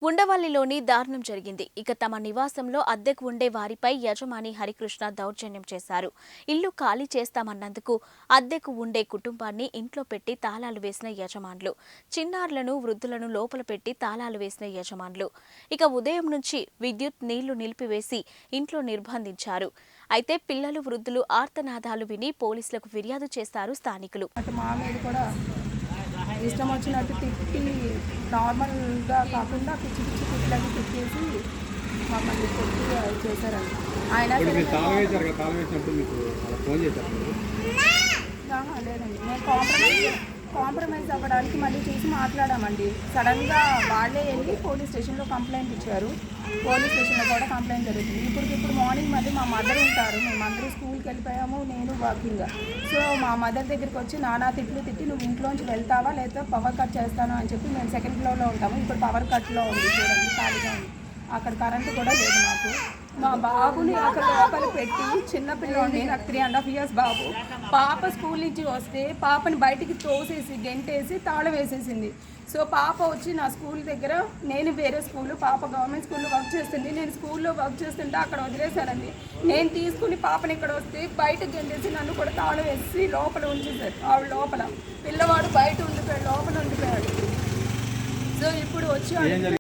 ఉండవల్లిలోని దారుణం జరిగింది. ఇక తమ నివాసంలో అద్దెకు ఉండే వారిపై యజమాని హరికృష్ణ దౌర్జన్యం చేశారు. ఇల్లు ఖాళీ చేస్తామన్నందుకు అద్దెకు ఉండే కుటుంబాన్ని ఇంట్లో పెట్టి తాళాలు వేసిన యజమానులు, చిన్నారులను వృద్ధులను లోపల పెట్టి తాళాలు వేసిన యజమానులు. ఇక ఉదయం నుంచి విద్యుత్ నీళ్లు నిలిపివేసి ఇంట్లో నిర్బంధించారు. అయితే పిల్లలు వృద్ధులు ఆర్తనాదాలు విని పోలీసులకు ఫిర్యాదు చేశారు స్థానికులు. ఇష్టం వచ్చినట్టు తిట్టి నార్మల్గా కాకుండా పిచ్చి పిచ్చి తిట్లని తిట్టేసి మమ్మల్ని కొట్టి చేశారండి. ఆయన లేదండి, మేము కాంప్రమైజ్ అవ్వడానికి మళ్ళీ చూసి మాట్లాడామండి. సడన్గా వాళ్ళే వెళ్ళి పోలీస్ స్టేషన్లో కంప్లైంట్ ఇచ్చారు. పోలీస్ స్టేషన్లో కూడా కంప్లైంట్ జరుగుతుంది. ఇప్పుడు మార్నింగ్ మళ్ళీ మా మదర్ ఉంటారు, మేమందరూ స్కూల్కి వెళ్ళిపోయాము, నేను వర్కింగ్. సో మా మదర్ దగ్గరికి వచ్చి నానా తిట్లు తిట్టి నువ్వు ఇంట్లోంచి వెళ్తావా లేదా పవర్ కట్ చేస్తాను అని చెప్పి మేము సెకండ్ ఫ్లోర్లో ఉంటాము. ఇప్పుడు పవర్ కట్లో ఉంది చూడండి, ఖాళీగా ఉంది. అక్కడ కరెంటు కూడా లేదు మాకు. మా బాబుని అక్కడ లోపల పెట్టి చిన్నపిల్లోని, నాకు 3.5 years బాబు, పాప స్కూల్ నుంచి వస్తే పాపని బయటికి తోసేసి గెంటేసి తాళం వేసేసింది. సో పాప వచ్చి నా స్కూల్ దగ్గర, నేను వేరే స్కూల్, పాప గవర్నమెంట్ స్కూల్లో వర్క్ చేస్తుంది, నేను స్కూల్లో వర్క్ చేస్తుంటే అక్కడ వదిలేశారండి. నేను తీసుకుని పాపని ఇక్కడ వస్తే బయట గెంటేసి నన్ను కూడా తాళం వేసి లోపల ఉంచేశారు. ఆవిడ లోపల, పిల్లవాడు బయట ఉండిపోయాడు, లోపల ఉండిపోయాడు. సో ఇప్పుడు వచ్చి